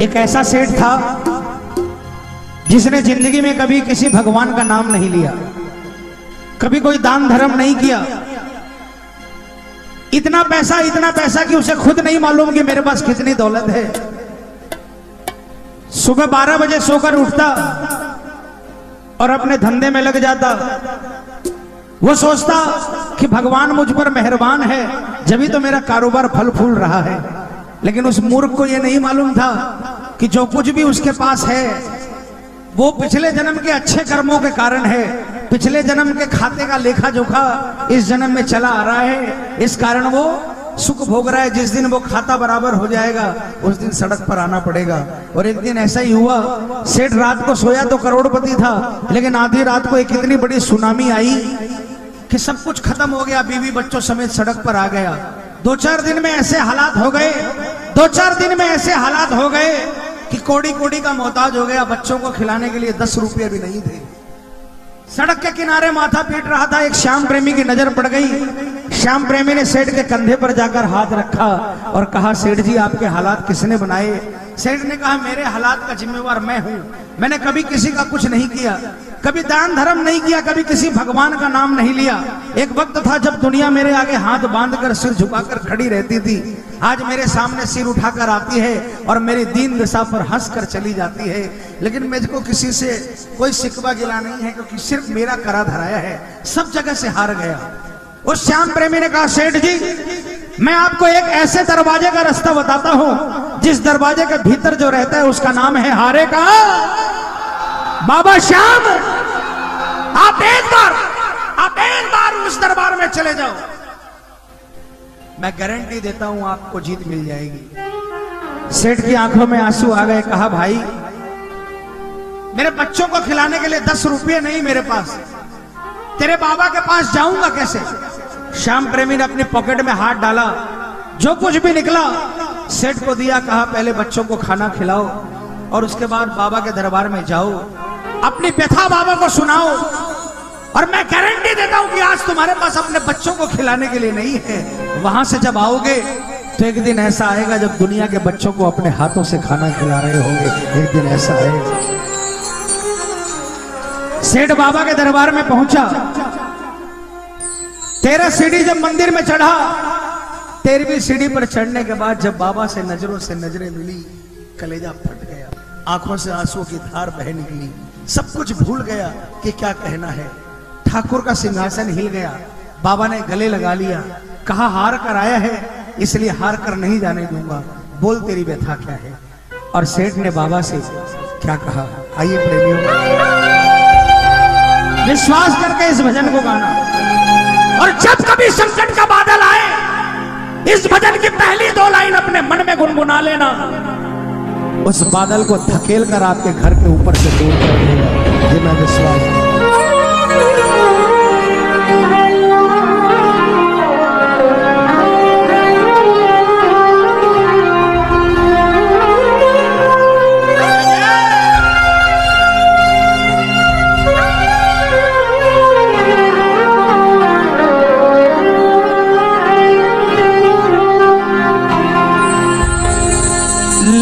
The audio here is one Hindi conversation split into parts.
एक ऐसा सेठ था जिसने जिंदगी में कभी किसी भगवान का नाम नहीं लिया, कभी कोई दान धर्म नहीं किया। इतना पैसा कि उसे खुद नहीं मालूम कि मेरे पास कितनी दौलत है। सुबह 12 बजे सोकर उठता और अपने धंधे में लग जाता। वो सोचता कि भगवान मुझ पर मेहरबान है, जभी तो मेरा कारोबार फल फूल रहा है। लेकिन उस मूर्ख को यह नहीं मालूम था कि जो कुछ भी उसके पास है वो पिछले जन्म के अच्छे कर्मों के कारण है। पिछले जन्म के खाते का लेखा जोखा इस जन्म में चला आ रहा है, इस कारण वो सुख भोग रहा है। जिस दिन वो खाता बराबर हो जाएगा उस दिन सड़क पर आना पड़ेगा। और एक दिन ऐसा ही हुआ, सेठ रात को सोया तो करोड़पति था, लेकिन आधी रात को एक इतनी बड़ी सुनामी आई कि सब कुछ खत्म हो गया, बीवी बच्चों समेत सड़क पर आ गया। 2-4 दिन में ऐसे हालात हो गए कि कोड़ी का मोहताज हो गया। बच्चों को खिलाने के लिए 10 रुपये भी नहीं थे। सड़क के किनारे माथा पीट रहा था, एक श्याम प्रेमी की नजर पड़ गई। श्याम प्रेमी ने सेठ के कंधे पर जाकर हाथ रखा और कहा, सेठ जी आपके हालात किसने बनाए? सेठ ने कहा, मेरे हालात का जिम्मेवार मैं हूं। मैंने कभी किसी का कुछ नहीं किया, कभी दान धर्म नहीं किया, कभी किसी भगवान का नाम नहीं लिया। एक वक्त था जब दुनिया मेरे आगे हाथ बांधकर सिर झुकाकर खड़ी रहती थी। आज मेरे सामने सिर उठाकर आती है और मेरी दीन दशा पर हंसकर चली जाती है। लेकिन मुझको किसी से कोई शिकवा गिला नहीं है, क्योंकि सिर्फ मेरा करा धराया है, सब जगह से हार गया। उस श्याम प्रेमी ने कहा, सेठ जी मैं आपको एक ऐसे दरवाजे का रास्ता बताता हूं जिस दरवाजे के भीतर जो रहता है उसका नाम है हारे का बाबा श्याम। आप एक बार उस दरबार में चले जाओ, मैं गारंटी देता हूं आपको जीत मिल जाएगी। सेठ की आंखों में आंसू आ गए। कहा, भाई मेरे बच्चों को खिलाने के लिए 10 रुपये नहीं मेरे पास, तेरे बाबा के पास जाऊंगा कैसे? श्याम प्रेमी ने अपनी पॉकेट में हाथ डाला, जो कुछ भी निकला सेठ को दिया। कहा, पहले बच्चों को खाना खिलाओ और उसके बाद बाबा के दरबार में जाओ, अपनी व्यथा बाबा को सुनाओ, और मैं गारंटी देता हूं कि आज तुम्हारे पास अपने बच्चों को खिलाने के लिए नहीं है। वहां से जब आओगे तो एक दिन ऐसा आएगा जब दुनिया के बच्चों को अपने हाथों से खाना खिला रहे होंगे। एक दिन ऐसा आएगा। सेठ बाबा के दरबार में पहुंचा। 13 सीढ़ी जब मंदिर में चढ़ा, 13वीं सीढ़ी पर चढ़ने के बाद जब बाबा से नजरों से नजरें मिली, कलेजा फट गया, आंखों से आंसुओं की धार बह निकली। सब कुछ भूल गया कि क्या कहना है। ठाकुर का सिंहासन हिल गया। बाबा ने गले लगा लिया। कहा, हार कर आया है इसलिए हार कर नहीं जाने दूंगा, बोल तेरी व्यथा क्या है? और सेठ ने बाबा से क्या कहा, आइए प्रेमियों विश्वास करके इस भजन को गाना। और जब कभी संकट का बादल आए, इस भजन की पहली 2 लाइन अपने मन में गुनगुना लेना, उस बादल को धकेल कर आपके घर के ऊपर से दूर कर देगा। ये मैं विश्वास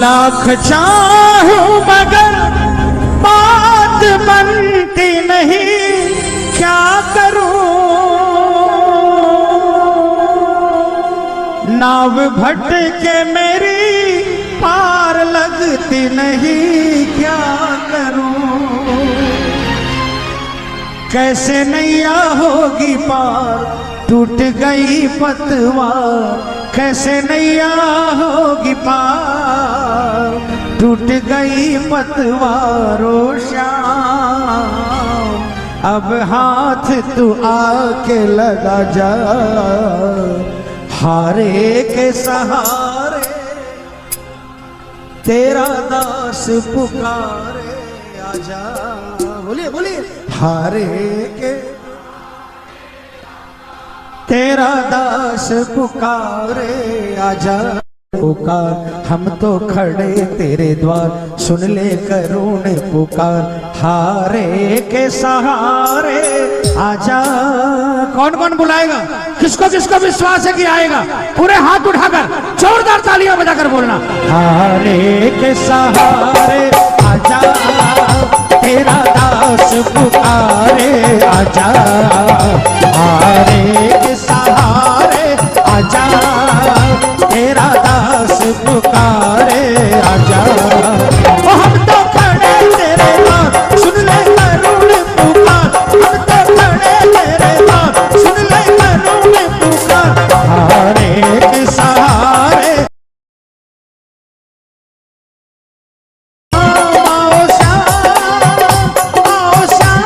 लाख चाहूं मगर बात बनती नहीं, क्या करूं नाव भटके मेरी पार लगती नहीं, क्या करूं कैसे नैया होगी पार, टूट गई पतवार, कैसे नैया होगी पार, टूट गई पतवारो श्याम, अब हाथ तू आके लगा जा, हारे के सहारे तेरा दास पुकारे आजा। बोलिए बोलिए, हारे के तेरा दास पुकारे आजा, पुकार हम तो खड़े तेरे द्वार, सुन ले करुण पुकार, हारे के सहारे आजा। कौन कौन बुलाएगा? किसको किसको विश्वास है कि आएगा, पूरे हाथ उठाकर जोरदार तालियां बजाकर बोलना। हारे के सहारे आजा, तेरा दास पुकारे आजा, हारे के सहारे आजा, तेरा दास पुकारे आजा। ओ हम तो खड़े तेरे पास, सुन ले करुण पुकार, हम तो खड़े तेरे पास, सुन ले करुण पुकार। हारे के सहारे आओ श्याम, आओ श्याम,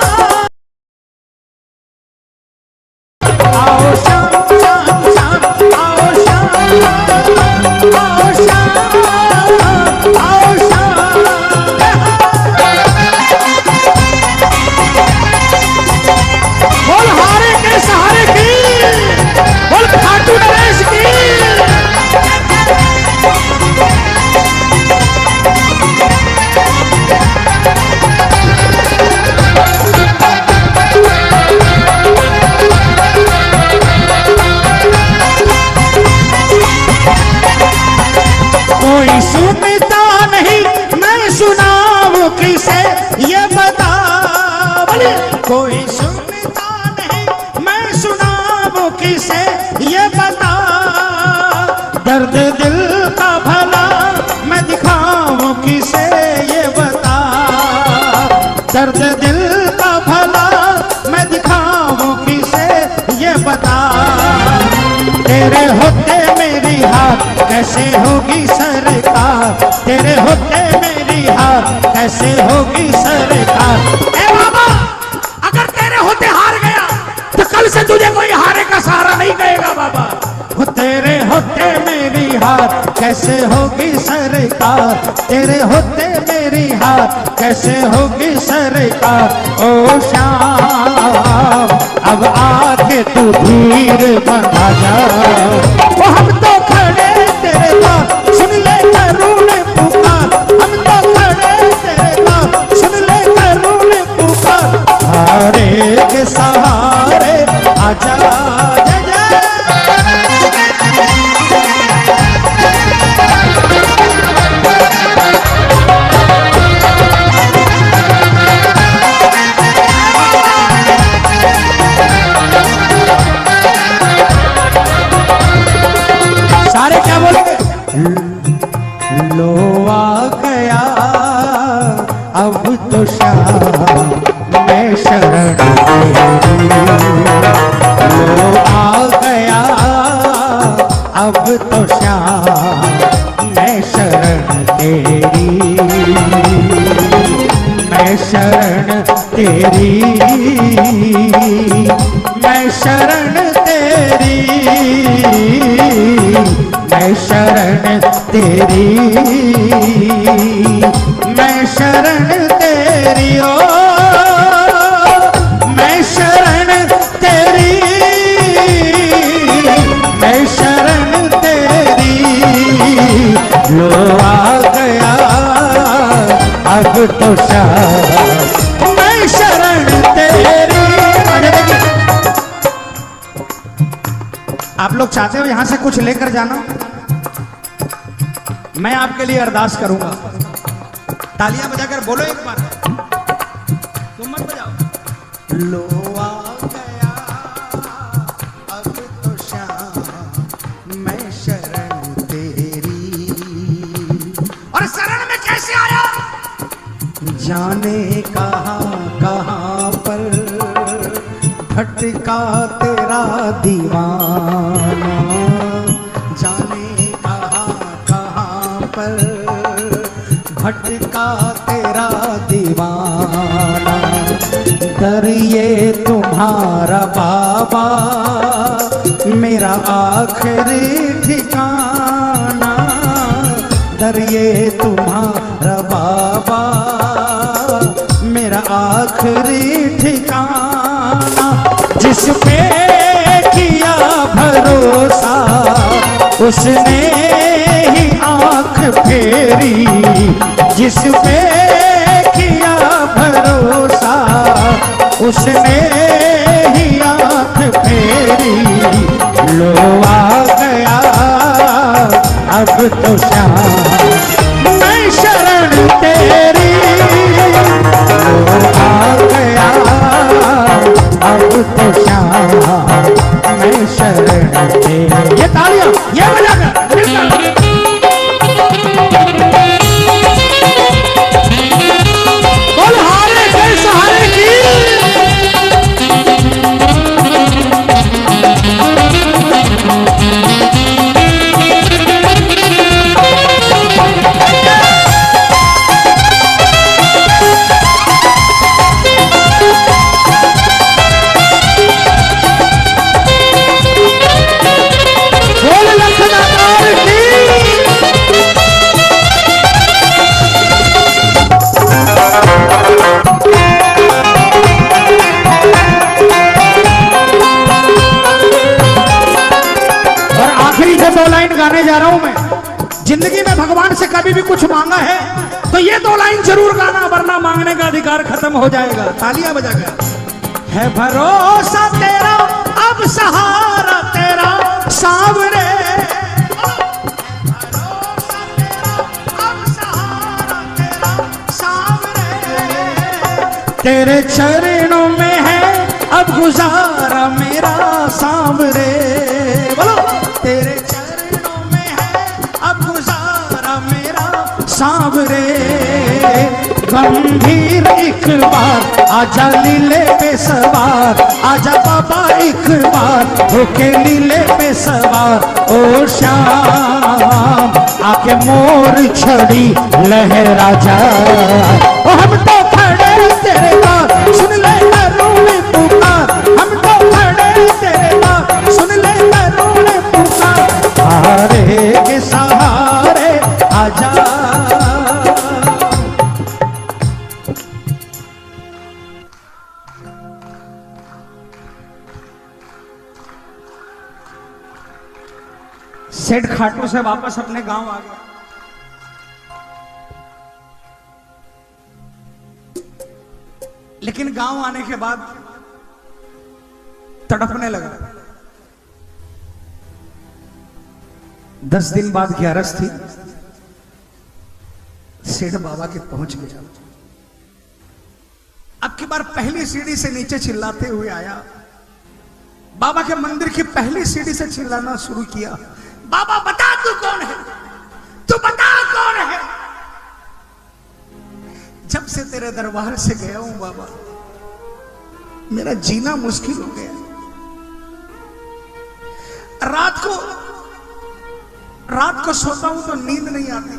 आओ श्याम, श्याम श्याम, आओ श्याम, आओ श्याम, आओ श्याम। बोल हारे के सहारे की, बोल खाटू नरेश की। कोई सुनता नहीं, मैं सुनाऊं किसे ये बता। कोई सुनता नहीं, मैं सुनाऊं किसे ये बता। दर्द दिल का भला मैं दिखाऊं किसे ये बता। दर्द दिल का भला मैं दिखाऊं किसे ये बता। तेरे होते मेरी हाथ कैसे होगी सरकार, तेरे होते मेरी हाथ कैसे होगी सरकार। ए बाबा, अगर तेरे होते हार गया तो कल से तुझे कोई हारे का सहारा नहीं कहेगा बाबा। वो तेरे होते मेरी हाथ कैसे होगी सरकार, तेरे होते मेरी हाथ कैसे होगी सरकार। ओ श्याम अब आके तू धीर बना जा। वो हम तो खड़े तेरे पास, सुन ले करुण पुकार, हम तो खड़े तेरे पास, सुन ले करुण पुकार। हारे के सहारे आजा, जय जय। सारे क्या बोलेंगे? लो आ गया अब तो श्याम मैं शरण तेरी। लो आ गया अब तो श्याम मैं शरण तेरी, मैं शरण तेरी, मैं शरण तेरी, मैं शरण तेरी, मैं शरण तेरी। ओ मैं शरण तेरी, मैं शरण तेरी। लो आ गया अब तो श्याम मैं शरण तेरी। आप लोग चाहते हो यहां से कुछ लेकर जाना, मैं आपके लिए अरदास करूंगा। तालियां बजाकर बोलो एक बार, तुम मत बजाओ। लो आ गया अब तो श्याम मैं शरण तेरी। और शरण में कैसे आया? जाने कहां पर भटका तेरा दीवाना, जाने कहां पर भटका तेरा दीवाना। दर ये तुम्हारा बाबा मेरा आखिरी ठिकाना। दर ये तुम्हारा बाबा मेरा आखिरी ठिकाना। जिस पे किया भरोसा उसने ही आंख फेरी, जिस पे किया भरोसा उसने ही आंख फेरी। जा रहा हूं मैं, जिंदगी में भगवान से कभी भी कुछ मांगा है तो ये 2 लाइन जरूर गाना, वरना मांगने का अधिकार खत्म हो जाएगा। तालियां बजाकर। है भरोसा तेरा अब सहारा तेरा सांवरे, तेरे चरणों में है अब गुजारा मेरा सांवरे। बोलो, तेरे चरणों में है अब गुजारा मेरा सांवरे। गंभीर एक बार आजा लीले पे सवार, आजा बाबा एक बार होके लीले पे सवार। ओ श्याम आके मोर छड़ी लहरा जा, ओ हम तो खड़े तेरे पास सुन ले करूँ पुकार, हम तो खड़े तेरे पास सुन ले करूँ पुकार। सहारे के सहारे आजा, सेठ खाटू से वापस अपने गांव आ गया। लेकिन गांव आने के बाद तड़पने लगा। 10 दिन बाद 11 थी, सेठ बाबा के पहुंच गया। अब की बार पहली सीढ़ी से नीचे चिल्लाते हुए आया, बाबा के मंदिर की पहली सीढ़ी से चिल्लाना शुरू किया, बाबा बता तू कौन है, तू बता कौन है। जब से तेरे दरबार से गया हूं बाबा, मेरा जीना मुश्किल हो गया। रात को सोता हूं तो नींद नहीं आती,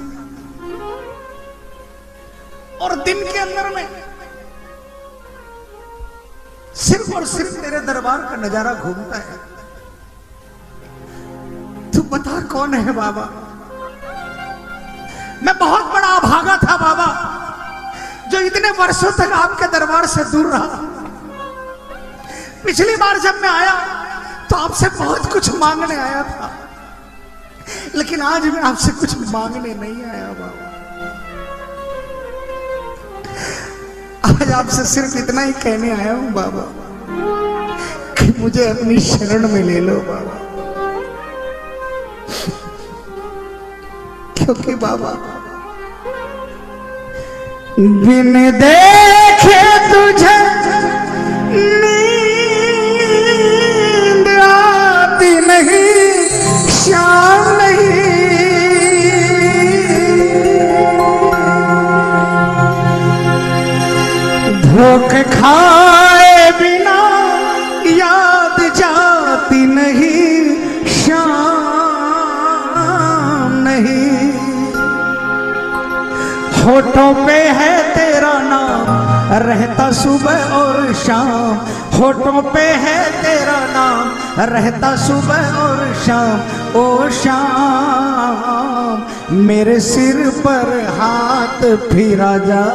और दिन के अंदर में सिर्फ और सिर्फ तेरे दरबार का नजारा घूमता है। तू बता कौन है बाबा। मैं बहुत बड़ा अभागा था बाबा, जो इतने वर्षों तक आपके दरबार से दूर रहा। पिछली बार जब मैं आया तो आपसे बहुत कुछ मांगने आया था, लेकिन आज मैं आपसे कुछ मांगने नहीं आया बाबा। आज आपसे सिर्फ इतना ही कहने आया हूं बाबा कि मुझे अपनी शरण में ले लो बाबा। क्योंकि बाबा बिन देखे तुझे नींद आती नहीं, शाम नहीं। धोखे खाए बिना याद जाती नहीं, शाम नहीं। होठों पे है तेरा नाम रहता सुबह और शाम, होठों पे है तेरा नाम रहता सुबह और शाम। ओ शाम मेरे सिर पर हाथ फिरा जा,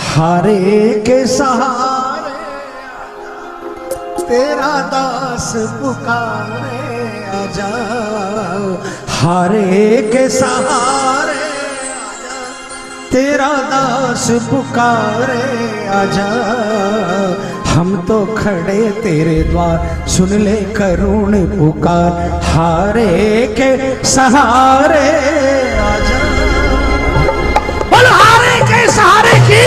हारे के सहारे तेरा दास पुकारे आजा, हारे के सहारे तेरा दास पुकारे आजा। हम तो खड़े तेरे द्वार सुन ले करुण पुकार, हारे के सहारे आजा। बोल हारे के सहारे की